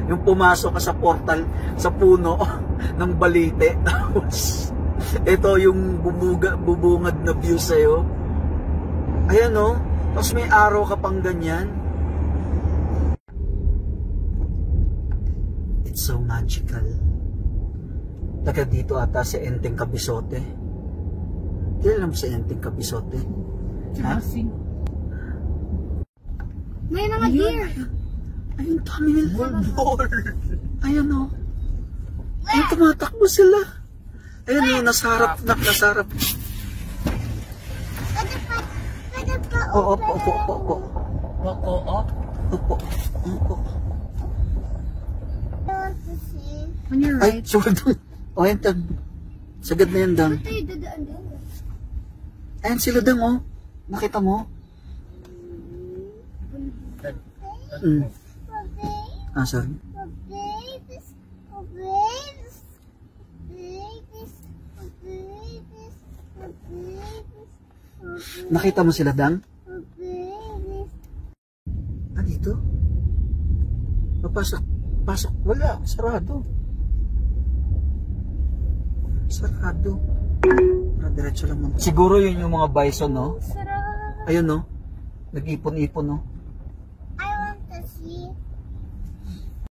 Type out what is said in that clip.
Yung pumasok ka sa portal, sa puno ng balite. Tapos, ito yung bubungad na view sa'yo. Ayan o. Tapos may araw ka pang ganyan. It's so magical. Taga dito ata sa Enteng Kabisote. Kailan mo sa Enteng Kabisote? Ha? May mga deer. Ayun, dami nila. Ayan o. Ayun, tumatakbo sila. Ayun o, nasarap. Nasarap. Oo, opo. On your Ay, right. sumadang. O, ayun, sagad na yan, Dang. Ayun sila, Dang, o. Nakita mo? Sorry. Nakita mo sila, Dang? Dito? Pasok. Wala. Sarado. Diretso lang mo. Siguro yun yung mga bison, no? Ayun, no? Nag-ipon-ipon, no?